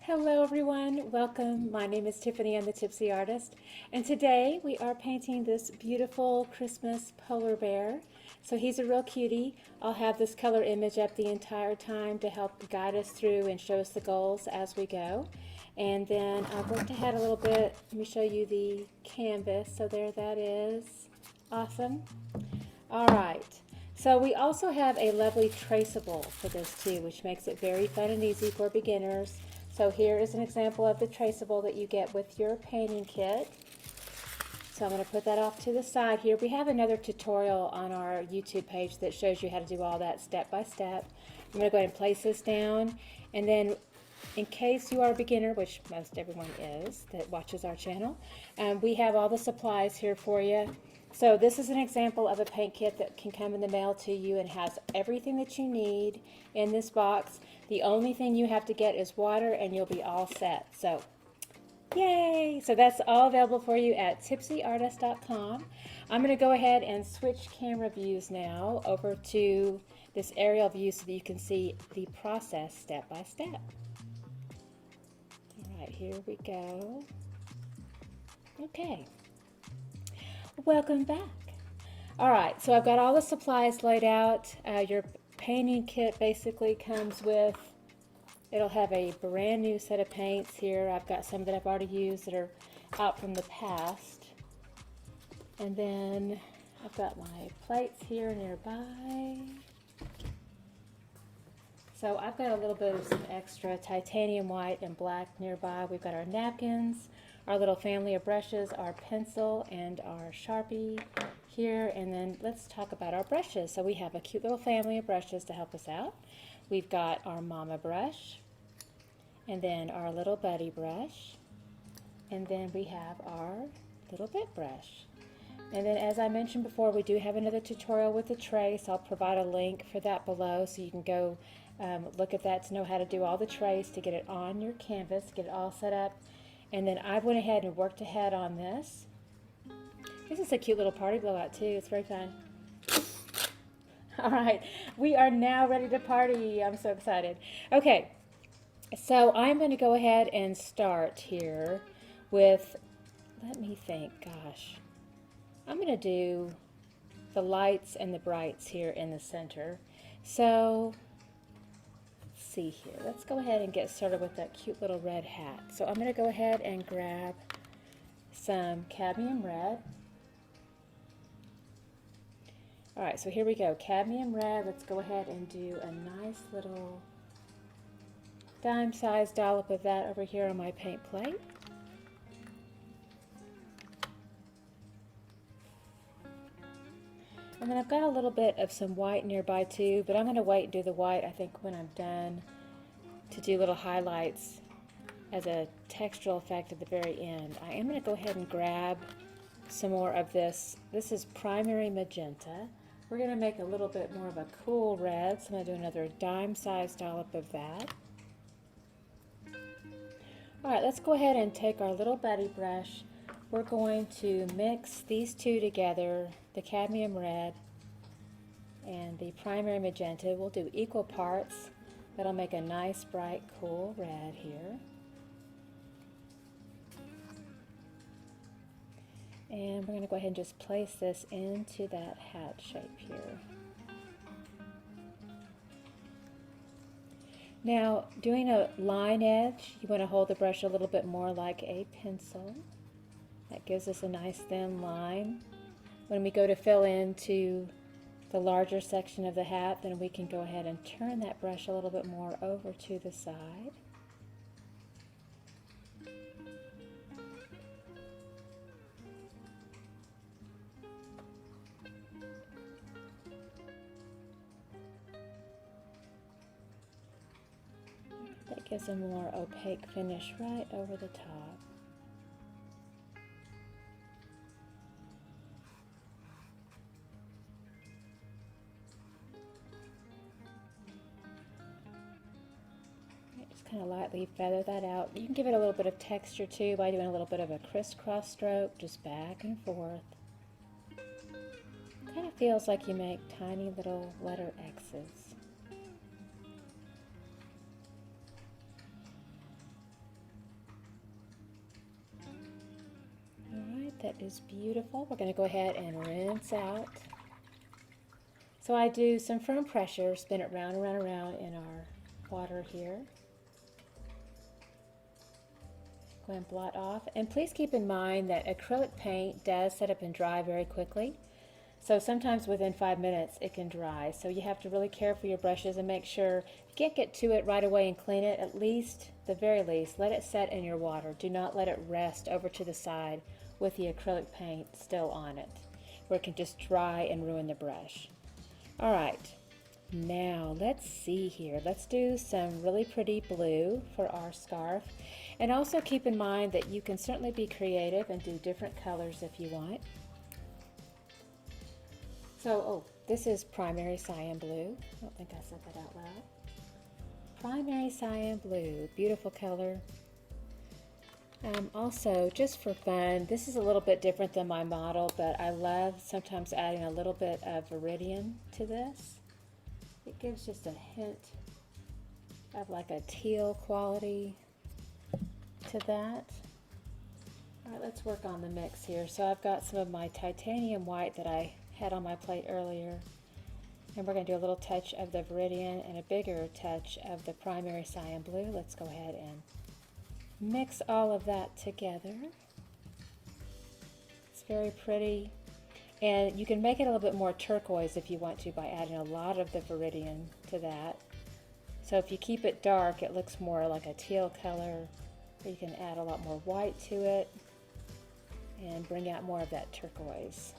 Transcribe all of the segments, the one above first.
Hello everyone, welcome. My name is Tiffany, I'm the Tipsy Artist, and today we are painting this beautiful Christmas polar bear. So he's a real cutie. I'll have this color image up the entire time to help guide us through and show us the goals as we go. And then I've worked ahead a little bit. Let me show you the canvas. So there that is. Awesome. All right. So we also have a lovely traceable for this too, which makes it very fun and easy for beginners. So here is an example of the traceable that you get with your painting kit. So I'm going to put that off to the side here. We have another tutorial on our YouTube page that shows you how to do all that step by step. I'm going to go ahead and place this down, and then in case you are a beginner, which most everyone is that watches our channel, we have all the supplies here for you. So this is an example of a paint kit that can come in the mail to you and has everything that you need in this box. The only thing you have to get is water and you'll be all set. So yay! So that's all available for you at tipsyartist.com. I'm going to go ahead and switch camera views now over to this aerial view so that you can see the process step by step. All right, here we go. Okay. Welcome back. All right, so I've got all the supplies laid out. Your painting kit basically comes with, it'll have a brand new set of paints here. I've got some that I've already used that are out from the past. And then I've got my plates here nearby. So I've got a little bit of some extra titanium white and black nearby. We've got our napkins, our little family of brushes, our pencil and our Sharpie here, and then let's talk about our brushes. So we have a cute little family of brushes to help us out. We've got our mama brush, and then our little buddy brush, and then we have our little bit brush. And then as I mentioned before, we do have another tutorial with the trace. I'll provide a link for that below so you can go look at that to know how to do all the trace, to get it on your canvas, get it all set up. And then I went ahead and worked ahead on this. This is a cute little party blowout too. It's very fun. All right, we are now ready to party. I'm so excited. Okay, so I'm going to go ahead and start here with, let me think, gosh. I'm going to do the lights and the brights here in the center. So see here. Let's go ahead and get started with that cute little red hat. So I'm going to go ahead and grab some Cadmium Red. All right, so here we go. Cadmium Red. Let's go ahead and do a nice little dime-sized dollop of that over here on my paint plate. And then I've got a little bit of some white nearby too, but I'm going to wait and do the white, I think, when I'm done, to do little highlights as a textural effect at the very end. I am going to go ahead and grab some more of this. This is primary magenta. We're going to make a little bit more of a cool red, so I'm going to do another dime-sized dollop of that. All right, let's go ahead and take our little buddy brush. We're going to mix these two together, the Cadmium Red and the primary magenta. We'll do equal parts. That'll make a nice, bright, cool red here. And we're going to go ahead and just place this into that hat shape here. Now, doing a line edge, you want to hold the brush a little bit more like a pencil. That gives us a nice thin line. When we go to fill into the larger section of the hat, then we can go ahead and turn that brush a little bit more over to the side. That gives a more opaque finish right over the top. Kind of lightly feather that out. You can give it a little bit of texture too by doing a little bit of a crisscross stroke, just back and forth. Kind of feels like you make tiny little letter X's. That is beautiful. We're going to go ahead and rinse out. So I do some firm pressure, spin it round and round and round in our water here. Go ahead and blot off. And please keep in mind that acrylic paint does set up and dry very quickly. So sometimes within 5 minutes it can dry. So you have to really care for your brushes and make sure you can't get to it right away and clean it. At least, the very least, let it set in your water. Do not let it rest over to the side with the acrylic paint still on it, where it can just dry and ruin the brush. All right, now let's see here. Let's do some really pretty blue for our scarf. And also keep in mind that you can certainly be creative and do different colors if you want. So, this is Primary Cyan Blue. I don't think I said that out loud. Primary Cyan Blue, beautiful color. Also, just for fun, this is a little bit different than my model, but I love sometimes adding a little bit of Viridian to this. It gives just a hint of like a teal quality to that. All right, let's work on the mix here. So I've got some of my titanium white that I had on my plate earlier, and we're going to do a little touch of the Viridian and a bigger touch of the Primary Cyan Blue. Let's go ahead and mix all of that together. It's very pretty, and you can make it a little bit more turquoise if you want to by adding a lot of the Viridian to that. So if you keep it dark, it looks more like a teal color, or you can add a lot more white to it and bring out more of that turquoise.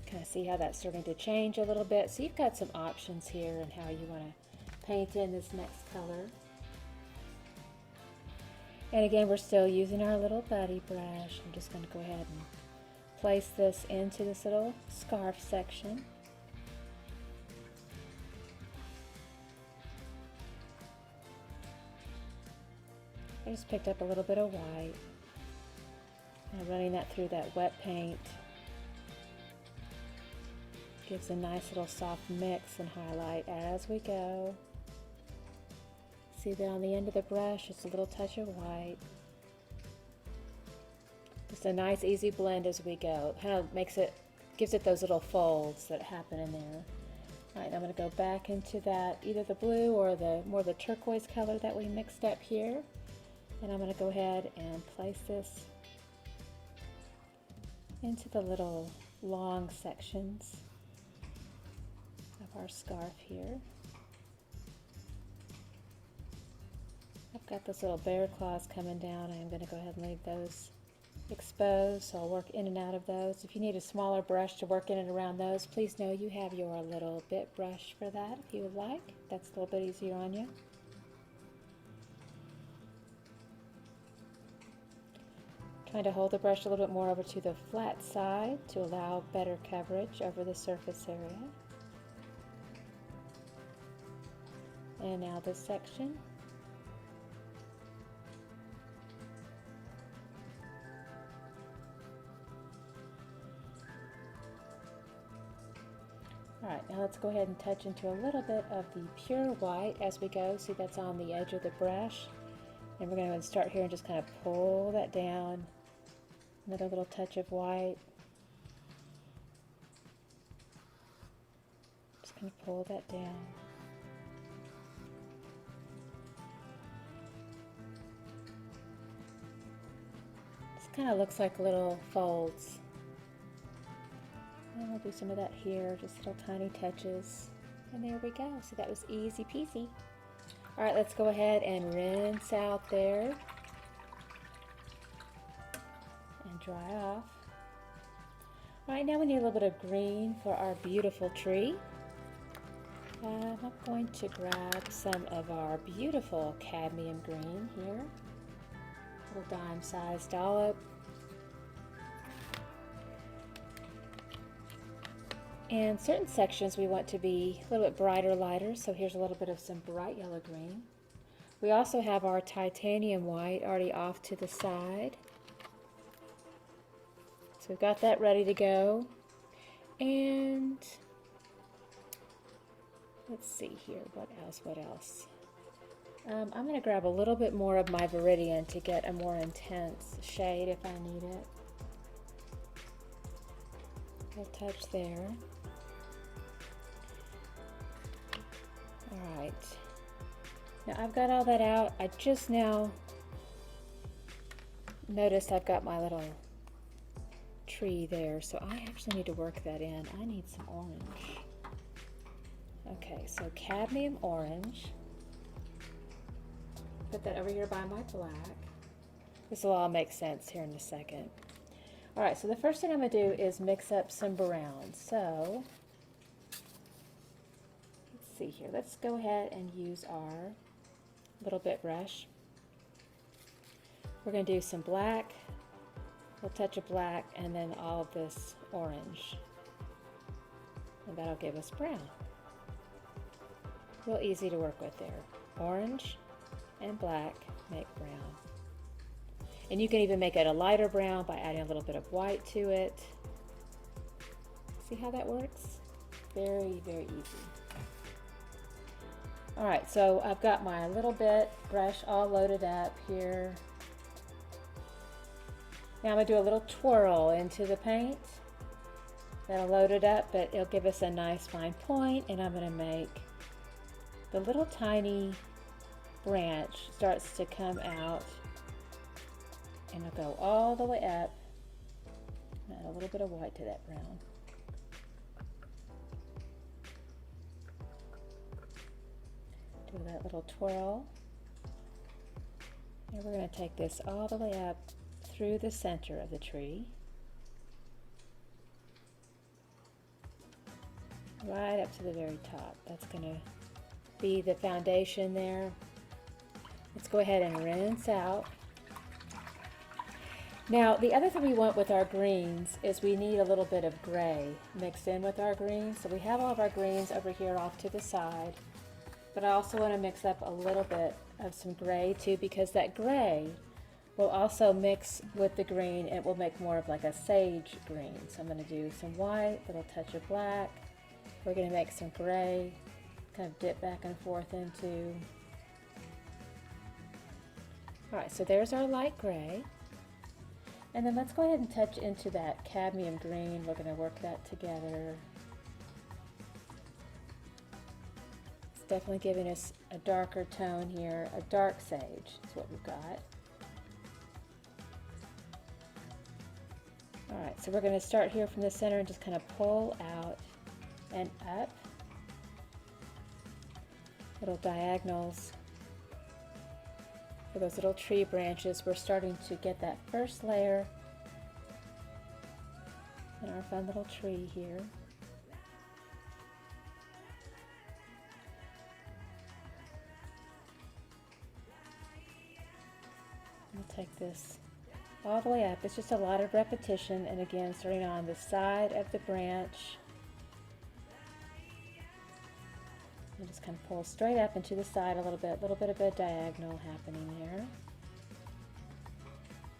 Kind of see how that's starting to change a little bit. So you've got some options here and how you want to paint in this next color. And again, we're still using our little buddy brush. I'm just going to go ahead and place this into this little scarf section. I just picked up a little bit of white and running that through that wet paint. Gives a nice little soft mix and highlight as we go. See that on the end of the brush, just a little touch of white. Just a nice easy blend as we go. It kind of gives it those little folds that happen in there. All right, I'm going to go back into that, either the blue or more the turquoise color that we mixed up here. And I'm going to go ahead and place this into the little long sections of our scarf here. I've got those little bear claws coming down. I'm going to go ahead and leave those exposed, so I'll work in and out of those. If you need a smaller brush to work in and around those, please know you have your little bit brush for that if you would like. That's a little bit easier on you. Trying to hold the brush a little bit more over to the flat side to allow better coverage over the surface area. And now this section. Alright, now let's go ahead and touch into a little bit of the pure white as we go. See, that's on the edge of the brush. And we're going to start here and just kind of pull that down. Another little touch of white. Just going to pull that down. This kind of looks like little folds. And we'll do some of that here, just little tiny touches. And there we go. So that was easy peasy. All right, let's go ahead and rinse out there and dry off. All right, now we need a little bit of green for our beautiful tree. I'm going to grab some of our beautiful cadmium green here. Little dime-sized dollop. And certain sections we want to be a little bit brighter, lighter, so here's a little bit of some bright yellow green. We also have our titanium white already off to the side. So we've got that ready to go. And let's see here, what else? I'm going to grab a little bit more of my Viridian to get a more intense shade if I need it. A touch there. All right. Now I've got all that out. I just now noticed I've got my little tree there, so I actually need to work that in. I need some orange. Okay, so Cadmium Orange. Put that over here by my black. This will all make sense here in a second. All right, so the first thing I'm going to do is mix up some browns. So let's see here. Let's go ahead and use our little bit brush. We're going to do some black, a touch of black, and then all of this orange. And that'll give us brown. Real easy to work with there. Orange and black make brown. And you can even make it a lighter brown by adding a little bit of white to it. See how that works? Very, very easy. All right, so I've got my little bit brush all loaded up here. Now I'm going to do a little twirl into the paint. That'll load it up, but it'll give us a nice fine point, and I'm going to make the little tiny branch starts to come out, and it'll go all the way up. Add a little bit of white to that brown. Do that little twirl. And we're going to take this all the way up through the center of the tree. Right up to the very top. That's going to be the foundation there. Let's go ahead and rinse out. Now, the other thing we want with our greens is we need a little bit of gray mixed in with our greens. So we have all of our greens over here off to the side, but I also want to mix up a little bit of some gray too, because that gray will also mix with the green. It will make more of like a sage green. So I'm going to do some white, a little touch of black. We're going to make some gray, kind of dip back and forth into. All right, so there's our light gray. And then let's go ahead and touch into that cadmium green. We're going to work that together. It's definitely giving us a darker tone here. A dark sage is what we've got. All right, so we're going to start here from the center and just kind of pull out and up. Little diagonals for those little tree branches. We're starting to get that first layer in our fun little tree here. We'll take this all the way up. It's just a lot of repetition, and again, starting on the side of the branch. And just kind of pull straight up and to the side a little bit of a diagonal happening there.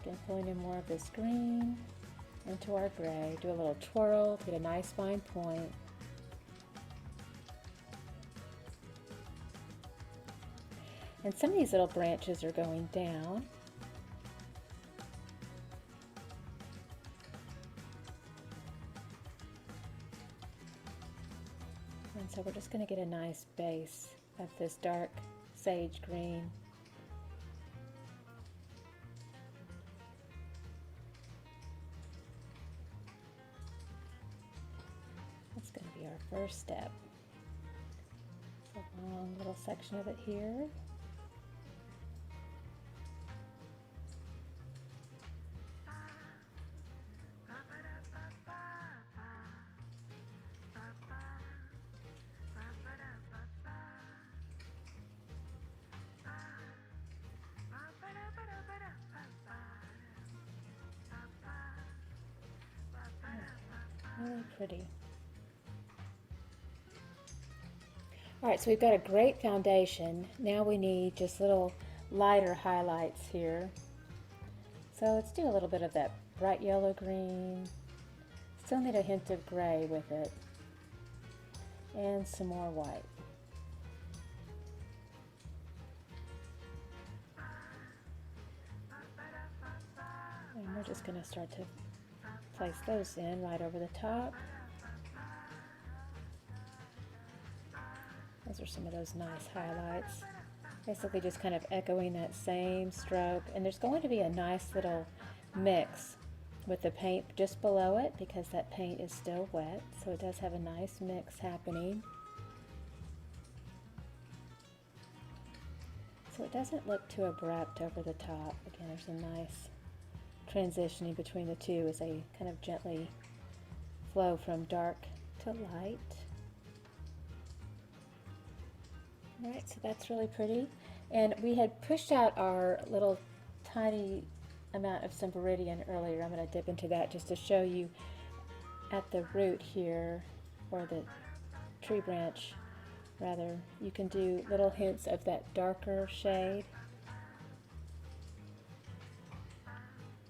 Again, pulling in more of this green into our gray. Do a little twirl to get a nice fine point. And some of these little branches are going down. And so we're just going to get a nice base of this dark sage green. That's going to be our first step. It's a long little section of it here. Really pretty. All right, so we've got a great foundation. Now we need just little lighter highlights here. So let's do a little bit of that bright yellow green. Still need a hint of gray with it. And some more white. we're just going to start to place those in right over the top. Those are some of those nice highlights. Basically just kind of echoing that same stroke. And there's going to be a nice little mix with the paint just below it because that paint is still wet. So it does have a nice mix happening. So it doesn't look too abrupt over the top. Again, there's a nice transitioning between the two as they kind of gently flow from dark to light. All right, so that's really pretty. And we had pushed out our little tiny amount of some Viridian earlier. I'm going to dip into that just to show you at the root here, or the tree branch rather, you can do little hints of that darker shade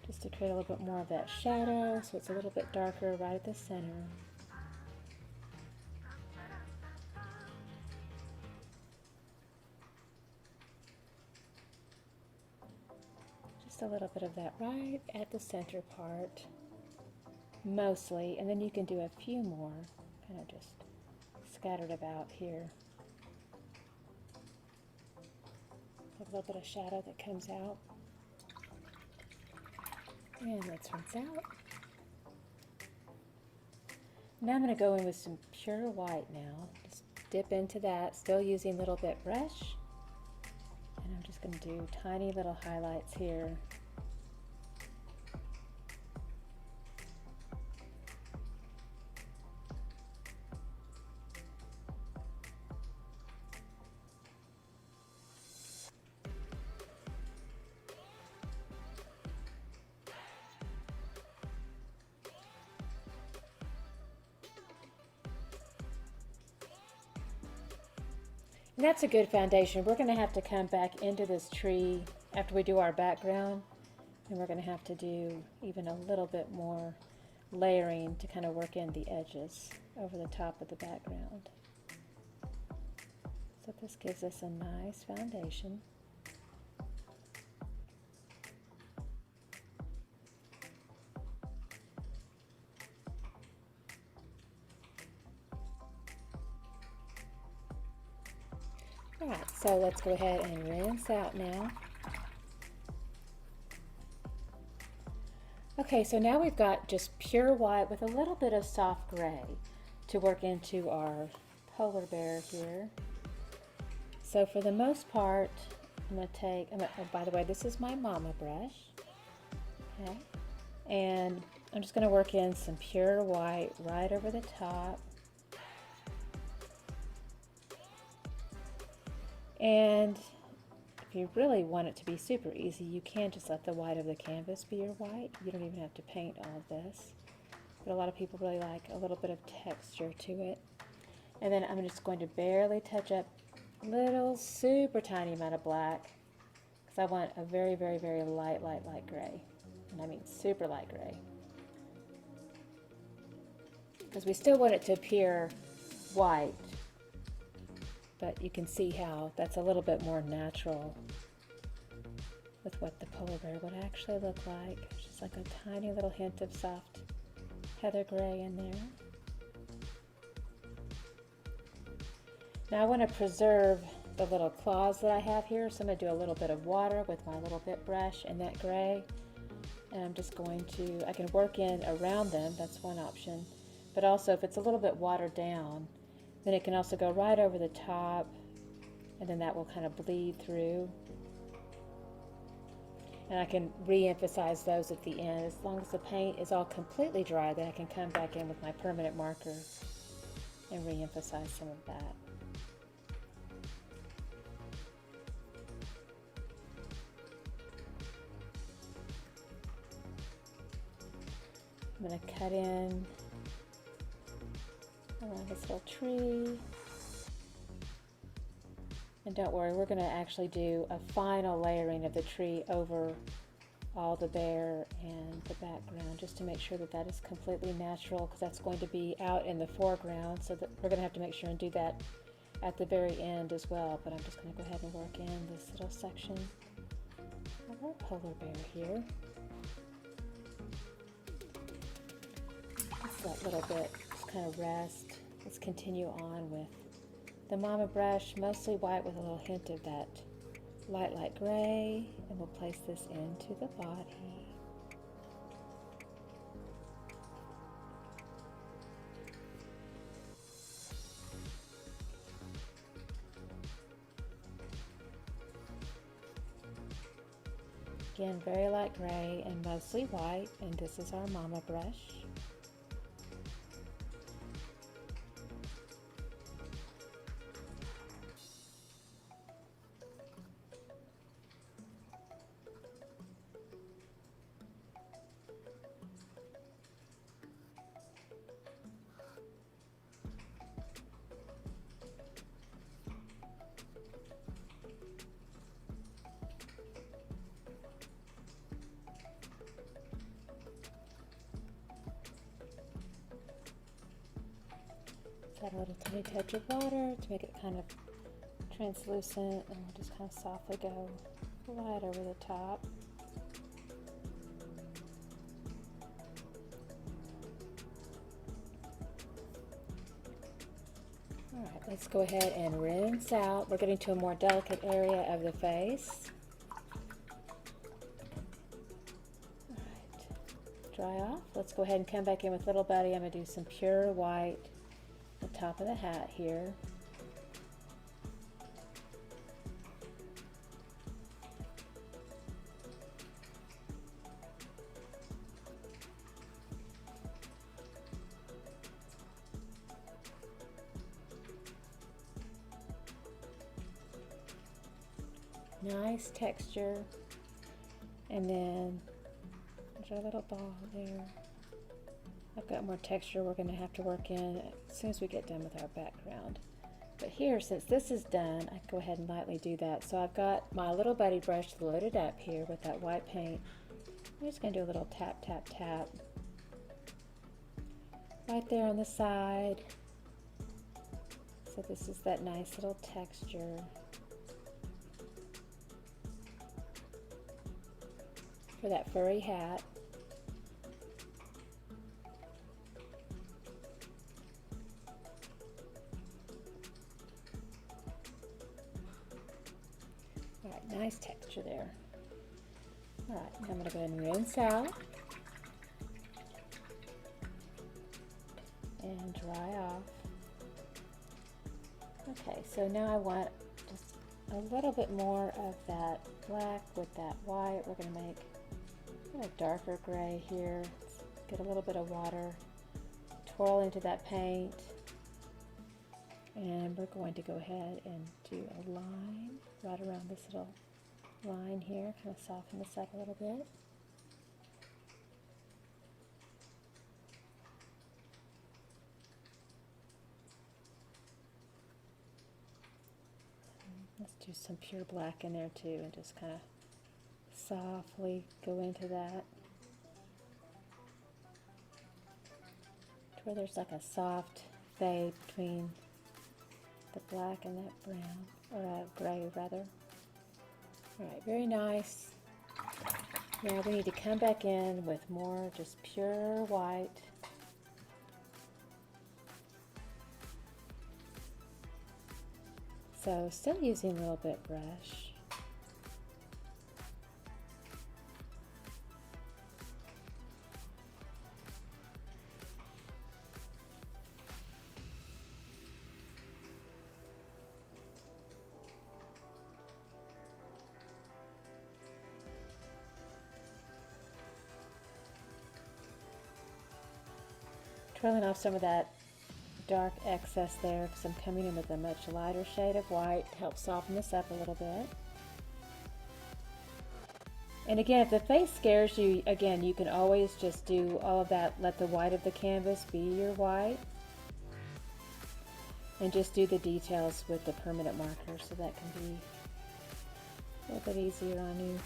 just to create a little bit more of that shadow, so it's a little bit darker right at the center. Just a little bit of that right at the center part mostly, and then you can do a few more kind of just scattered about here. A little bit of shadow that comes out. And let's rinse out. Now I'm going to go in with some pure white now. Just dip into that, still using little bit brush. And I'm just going to do tiny little highlights here. And that's a good foundation. We're going to have to come back into this tree after we do our background, and we're going to have to do even a little bit more layering to kind of work in the edges over the top of the background. So this gives us a nice foundation. Alright, so let's go ahead and rinse out now. Okay, so now we've got just pure white with a little bit of soft gray to work into our polar bear here. So for the most part, I'm going to take, oh, by the way, this is my mama brush. Okay, and I'm just going to work in some pure white right over the top. And if you really want it to be super easy, you can just let the white of the canvas be your white. You don't even have to paint all of this. But a lot of people really like a little bit of texture to it. And then I'm just going to barely touch up a little super tiny amount of black, because I want a very, very, very light gray. And I mean super light gray. Because we still want it to appear white. But you can see how that's a little bit more natural with what the polar bear would actually look like. Just like a tiny little hint of soft heather gray in there. Now I want to preserve the little claws that I have here, so I'm going to do a little bit of water with my little bit brush and that gray. And I'm just going to, I can work in around them, that's one option. But also if it's a little bit watered down, then it can also go right over the top, and then that will kind of bleed through. And I can re-emphasize those at the end. As long as the paint is all completely dry, then I can come back in with my permanent marker and re-emphasize some of that. I'm going to cut in around this little tree. And don't worry, we're going to actually do a final layering of the tree over all the bear and the background, just to make sure that that is completely natural, because that's going to be out in the foreground, so that we're going to have to make sure and do that at the very end as well. But I'm just going to go ahead and work in this little section of our polar bear here. that little bit just kind of rest. Let's continue on with the Mama brush, mostly white with a little hint of that light gray, and we'll place this into the body. Again, very light gray and mostly white, and this is our Mama brush. Add a little tiny touch of water to make it kind of translucent, and we'll just kind of softly go right over the top. All right, let's go ahead and rinse out. We're getting to a more delicate area of the face. All right, dry off. Let's go ahead and come back in with Little Buddy. I'm going to do some pure white the top of the hat here. Nice texture. And then there's our little ball there. I've got more texture we're going to have to work in as soon as we get done with our background. But here, since this is done, I can go ahead and lightly do that. So I've got my Little Buddy brush loaded up here with that white paint. I'm just going to do a little tap, tap, tap. Right there on the side. So this is that nice little texture. For that furry hat. Alright, nice texture there. Alright, I'm going to go ahead and rinse out and dry off. Okay, so now I want just a little bit more of that black with that white. We're going to make a darker gray here. Let's get a little bit of water, twirl into that paint, and we're going to go ahead and do a line right around this little line here, kind of soften this up a little bit. Let's do some pure black in there too, and just kind of softly go into that to where there's like a soft fade between the black and that brown, or gray rather. Alright, very nice. Now we need to come back in with more just pure white. So still using a little bit brush. Twirling off some of that dark excess there because I'm coming in with a much lighter shade of white to help soften this up a little bit. And again, if the face scares you, again, you can always just do all of that, let the white of the canvas be your white, and just do the details with the permanent marker, so that can be a little bit easier on you.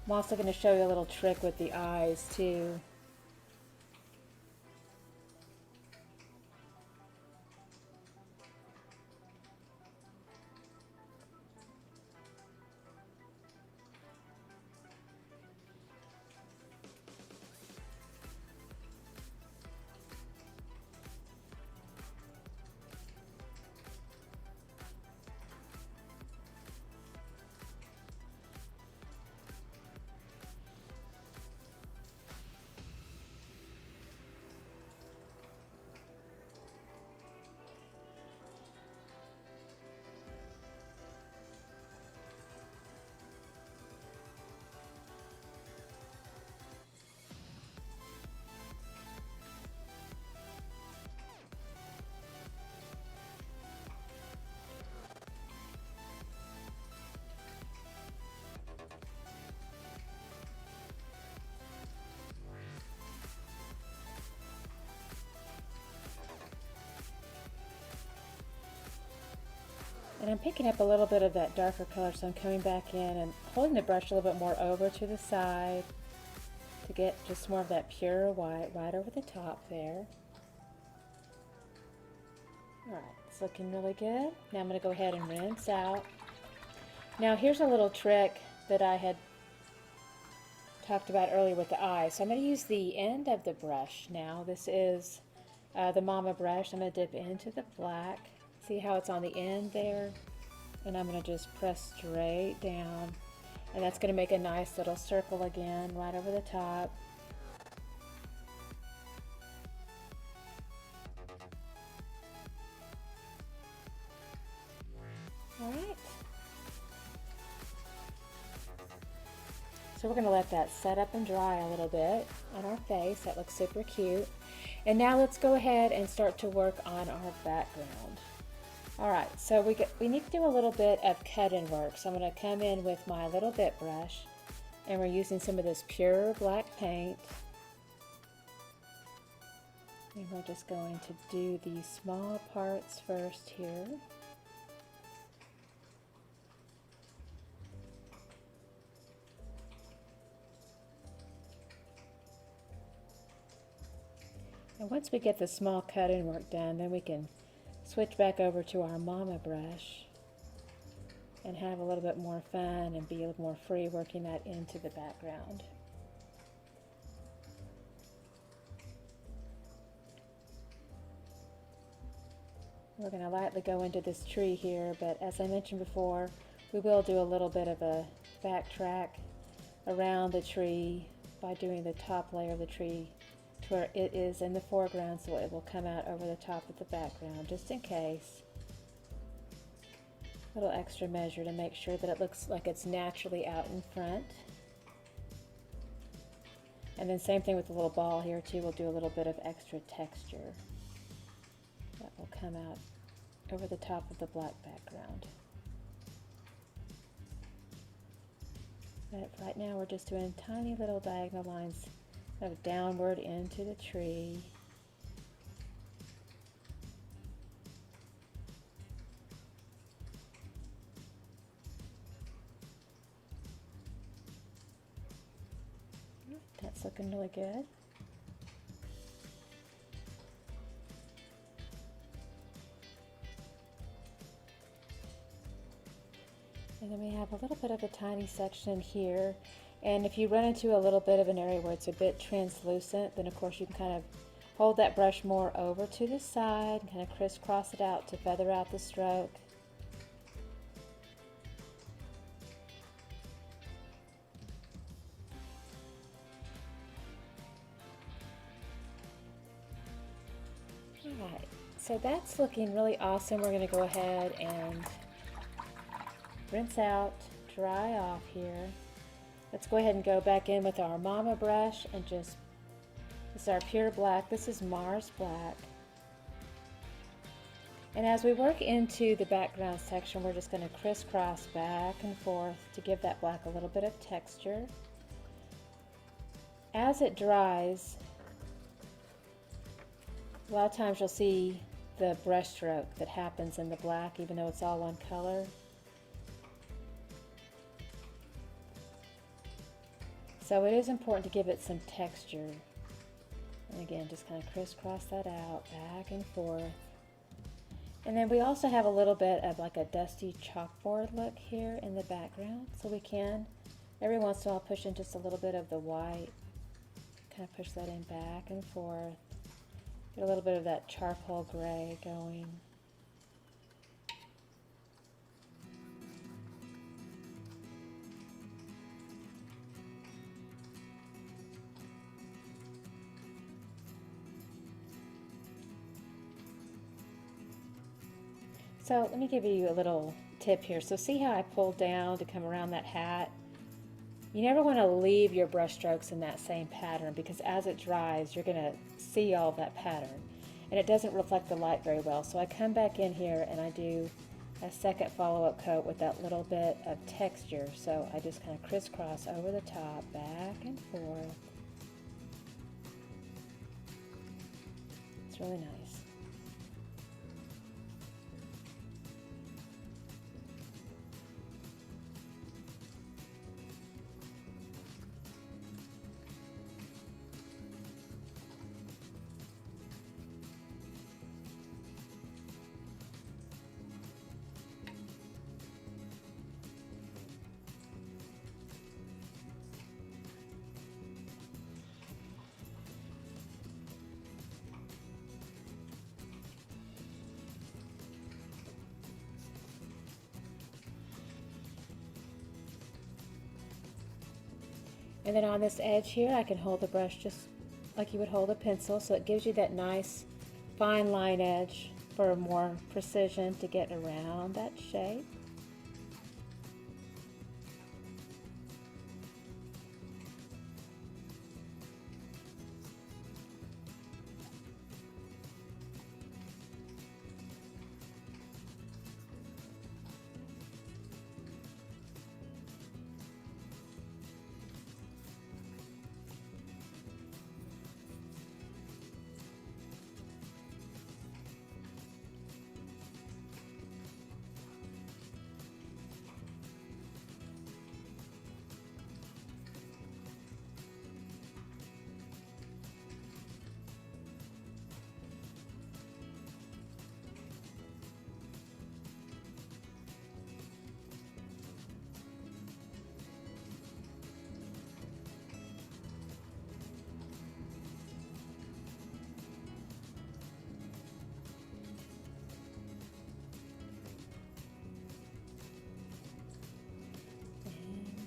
I'm also going to show you a little trick with the eyes too. And I'm picking up a little bit of that darker color, so I'm coming back in and holding the brush a little bit more over to the side to get just more of that pure white right over the top there. Alright, it's looking really good. Now I'm going to go ahead and rinse out. Now here's a little trick that I had talked about earlier with the eye. So I'm going to use the end of the brush now. This is the Mama brush. I'm going to dip into the black. See how it's on the end there? And I'm going to just press straight down. And that's going to make a nice little circle again right over the top. Alright. So we're going to let that set up and dry a little bit on our face. That looks super cute. And now let's go ahead and start to work on our background. Alright, so we need to do a little bit of cut-in work. So I'm going to come in with my little bit brush, and we're using some of this pure black paint. And we're just going to do these small parts first here. And once we get the small cut-in work done, then we can switch back over to our Mama brush and have a little bit more fun and be a little more free working that into the background. We're going to lightly go into this tree here, but as I mentioned before, we will do a little bit of a backtrack around the tree by doing the top layer of the tree to where it is in the foreground, so it will come out over the top of the background, just in case. A little extra measure to make sure that it looks like it's naturally out in front. And then same thing with the little ball here too. We'll do a little bit of extra texture that will come out over the top of the black background. But right now we're just doing tiny little diagonal lines of downward into the tree. That's looking really good. And then we have a little bit of a tiny section here. And if you run into a little bit of an area where it's a bit translucent, then of course you can kind of hold that brush more over to the side and kind of crisscross it out to feather out the stroke. Alright, so that's looking really awesome. We're going to go ahead and rinse out, dry off here. Let's go ahead and go back in with our Mama brush and just, this is our pure black. This is Mars Black. And as we work into the background section, we're just going to crisscross back and forth to give that black a little bit of texture. As it dries, a lot of times you'll see the brush stroke that happens in the black, even though it's all one color. So it is important to give it some texture. And again, just kind of crisscross that out, back and forth. And then we also have a little bit of like a dusty chalkboard look here in the background. So we can, every once in a while, push in just a little bit of the white. Kind of push that in back and forth. Get a little bit of that charcoal gray going. So let me give you a little tip here. So see how I pulled down to come around that hat? You never want to leave your brush strokes in that same pattern, because as it dries, you're going to see all of that pattern. And it doesn't reflect the light very well. So I come back in here and I do a second follow-up coat with that little bit of texture. So I just kind of crisscross over the top, back and forth. It's really nice. And then on this edge here, I can hold the brush just like you would hold a pencil, so it gives you that nice fine line edge for more precision to get around that shape.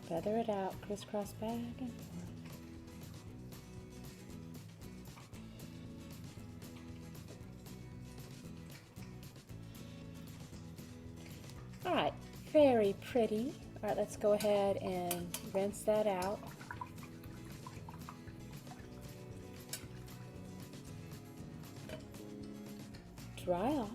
Feather it out, crisscross back and forth. All right, very pretty. All right, let's go ahead and rinse that out. Dry off.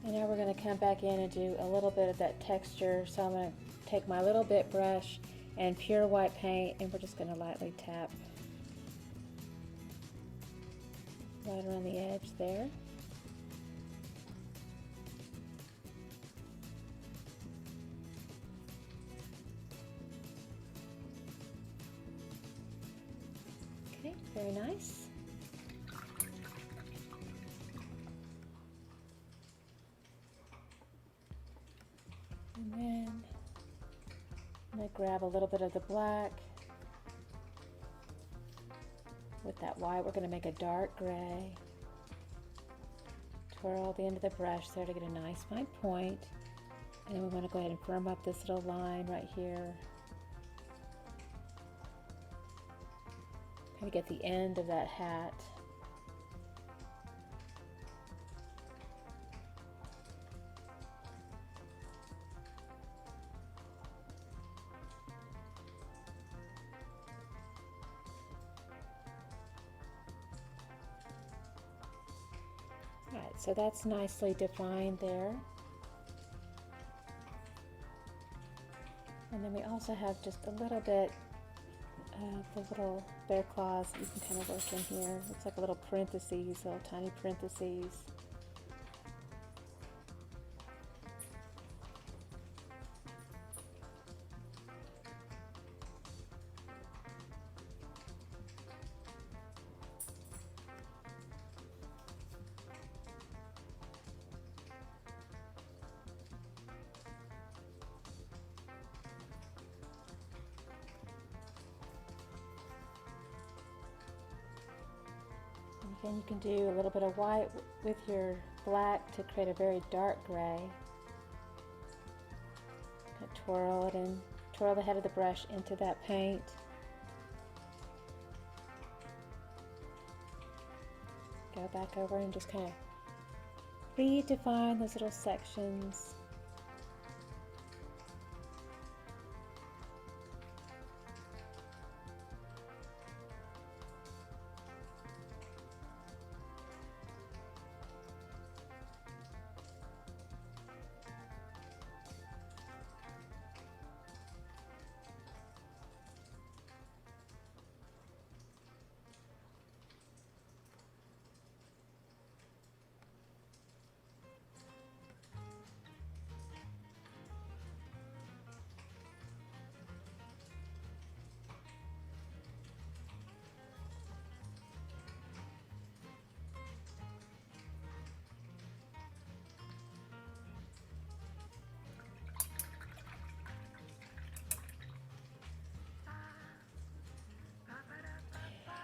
And now we're going to come back in and do a little bit of that texture. So I'm going to take my little bit brush and pure white paint, and we're just going to lightly tap right around the edge there. Okay, very nice. And then I'm going to grab a little bit of the black. With that white, we're going to make a dark gray. Twirl the end of the brush there to get a nice fine point. And then we want to go ahead and firm up this little line right here. Kind of get the end of that hat. Alright, so that's nicely defined there. And then we also have just a little bit of the little bear claws that you can kind of work in here. Looks like a little parentheses, little tiny parentheses. Again, you can do a little bit of white with your black to create a very dark gray. Kind of twirl it in, twirl the head of the brush into that paint. Go back over and just kind of redefine those little sections.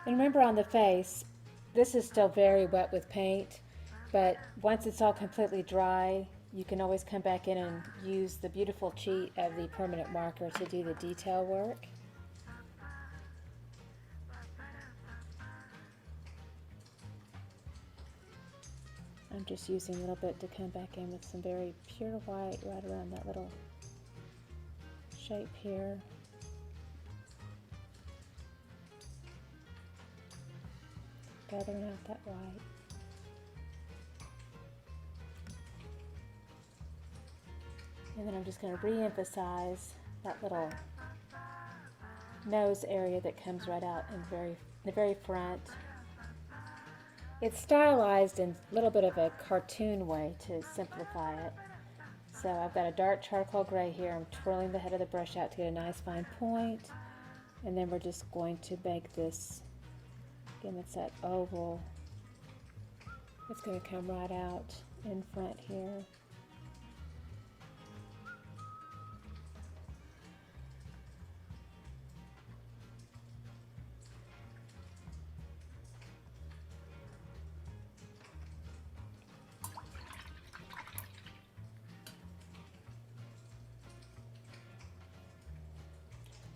And remember on the face, this is still very wet with paint, but once it's all completely dry, you can always come back in and use the beautiful cheat of the permanent marker to do the detail work. I'm just using a little bit to come back in with some very pure white right around that little shape here. Gathering out that white. And then I'm just going to re-emphasize that little nose area that comes right out in the very front. It's stylized in a little bit of a cartoon way to simplify it. So I've got a dark charcoal gray here. I'm twirling the head of the brush out to get a nice fine point. And then we're just going to make this, again, it's that oval. It's going to come right out in front here.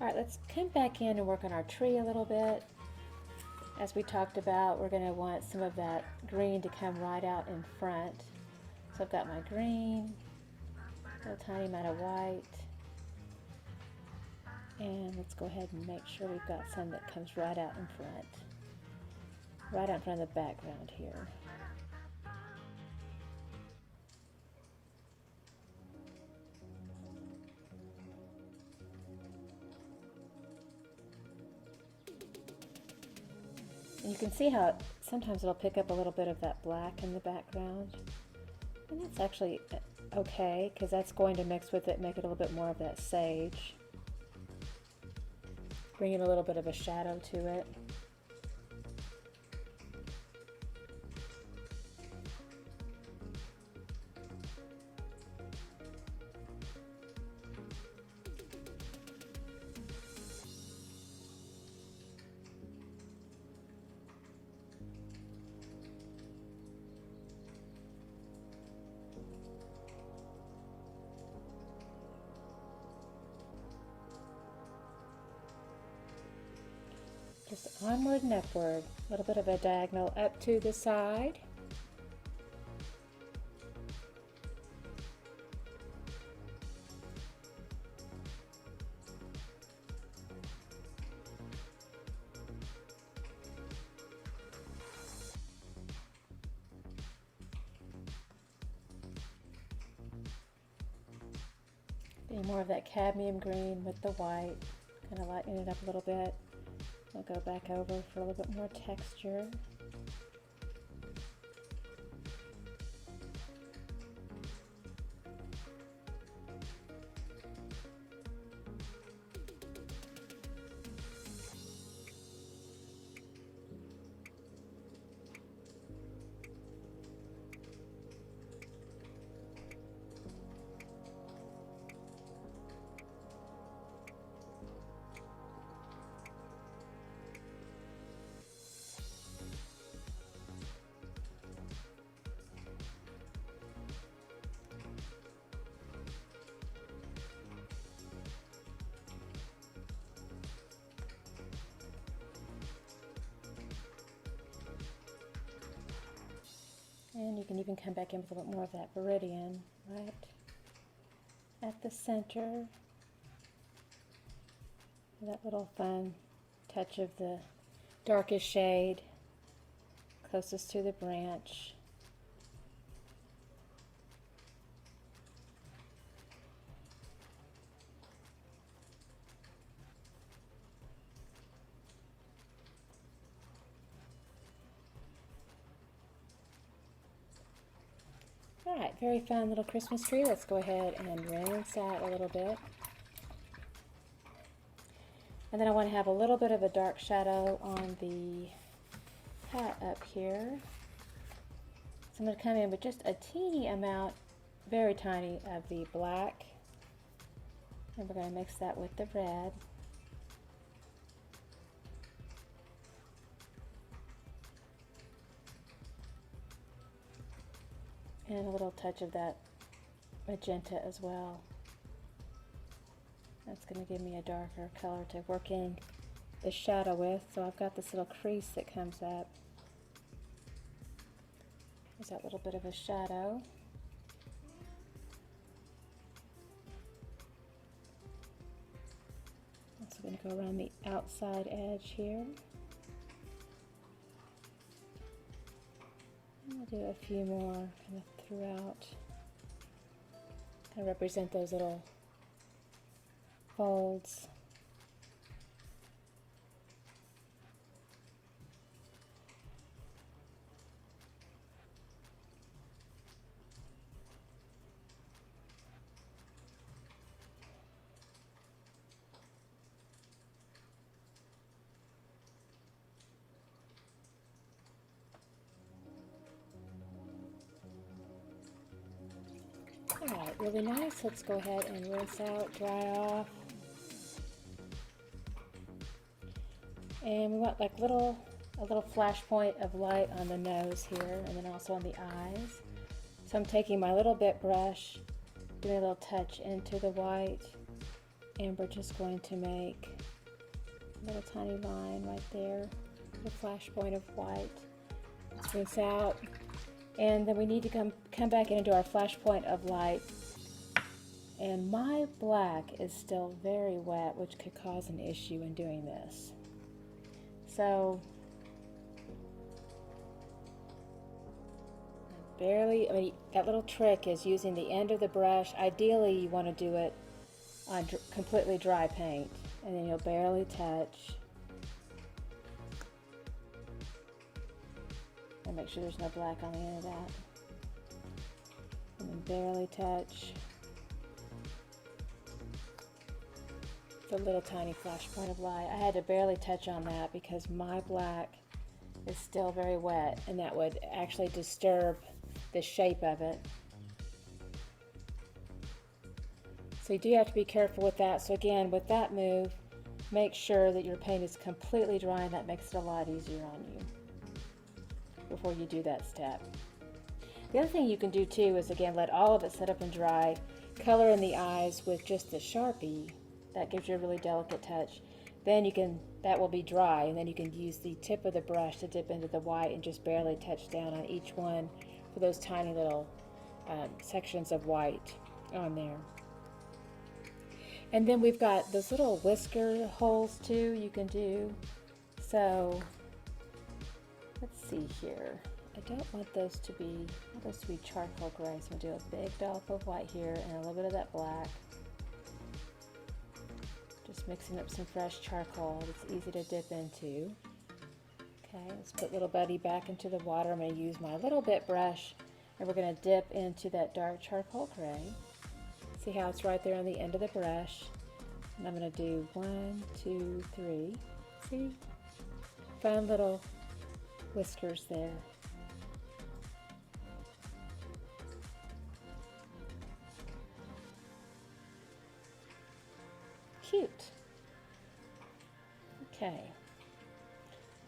All right, let's come back in and work on our tree a little bit. As we talked about, we're going to want some of that green to come right out in front. So I've got my green, a little tiny amount of white, and let's go ahead and make sure we've got some that comes right out in front, right out in front of the background here. And you can see how sometimes it'll pick up a little bit of that black in the background. And that's actually okay, because that's going to mix with it, make it a little bit more of that sage. Bringing a little bit of a shadow to it. Just onward and upward, a little bit of a diagonal up to the side. Be more of that cadmium green with the white, kind of lighten it up a little bit. We'll go back over for a little bit more texture. And you can even come back in with a little more of that Viridian right at the center. That little fun touch of the darkest shade closest to the branch. All right, very fun little Christmas tree. Let's go ahead and rinse out a little bit. And then I want to have a little bit of a dark shadow on the hat up here. So I'm going to come in with just a teeny amount, very tiny, of the black. And we're going to mix that with the red. And a little touch of that magenta as well. That's going to give me a darker color to work in the shadow with. So I've got this little crease that comes up. There's that little bit of a shadow. So I'm going to go around the outside edge here. And I'll do a few more kind of throughout. Kind of represent those little folds. Alright, really nice. Let's go ahead and rinse out, dry off. And we want like a little flash point of light on the nose here, and then also on the eyes. So I'm taking my little bit brush, doing a little touch into the white, and we're just going to make a little tiny line right there, the flash point of white. Let's rinse out. And then we need to come back into our flash point of light. And my black is still very wet, which could cause an issue in doing this. So, that little trick is using the end of the brush. Ideally, you want to do it on completely dry paint. And then you'll barely touch. And make sure there's no black on the end of that. And then barely touch. It's a little tiny flash point of light. I had to barely touch on that because my black is still very wet, and that would actually disturb the shape of it. So you do have to be careful with that. So again, with that move, make sure that your paint is completely dry, and that makes it a lot easier on you before you do that step. The other thing you can do too is, again, let all of it set up and dry. Color in the eyes with just the Sharpie. That gives you a really delicate touch. Then that will be dry, and then you can use the tip of the brush to dip into the white and just barely touch down on each one for those tiny little sections of white on there. And then we've got those little whisker holes too you can do. So let's see here. I don't want those to be, charcoal gray, so I'm going to do a big dollop of white here and a little bit of that black. Just mixing up some fresh charcoal that's easy to dip into. Okay, let's put little buddy back into the water. I'm going to use my little bit brush, and we're going to dip into that dark charcoal gray. See how it's right there on the end of the brush. And I'm going to do 1, 2, 3. See? Fun little whiskers there. Cute. Okay.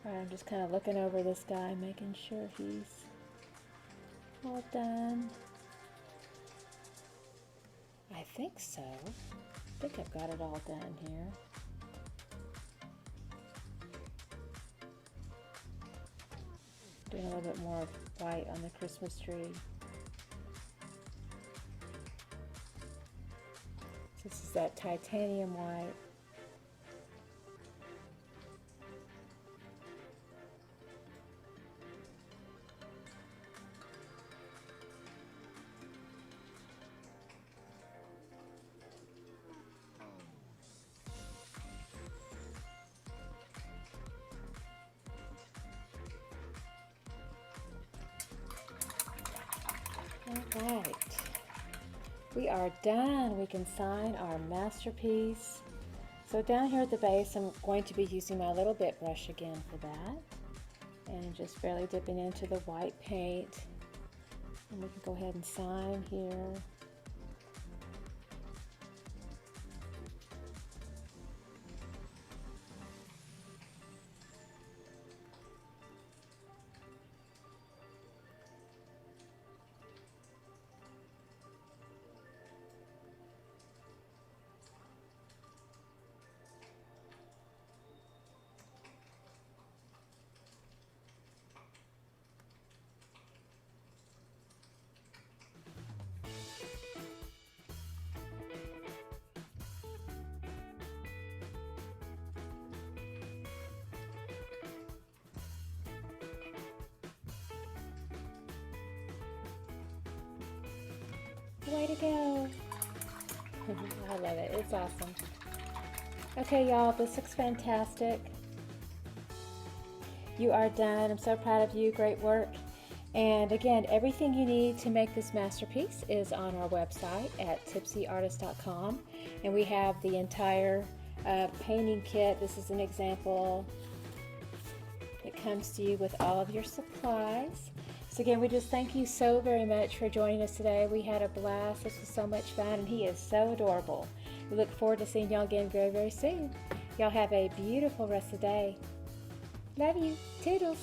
All right, I'm just kind of looking over this guy, making sure he's all done. I think so. I think I've got it all done here. Doing a little bit more of white on the Christmas tree. This is that titanium white. All right. We are done. We can sign our masterpiece. So down here at the base, I'm going to be using my little bit brush again for that. And just barely dipping into the white paint. And we can go ahead and sign here. Way to go. I love it. It's awesome. Okay, y'all, this looks fantastic. You are done. I'm so proud of you. Great work. And again, everything you need to make this masterpiece is on our website at tipsyartist.com. And we have the entire painting kit. This is an example. It comes to you with all of your supplies. So again, we just thank you so very much for joining us today. We had a blast. This was so much fun, and he is so adorable. We look forward to seeing y'all again very, very soon. Y'all have a beautiful rest of the day. Love you. Toodles.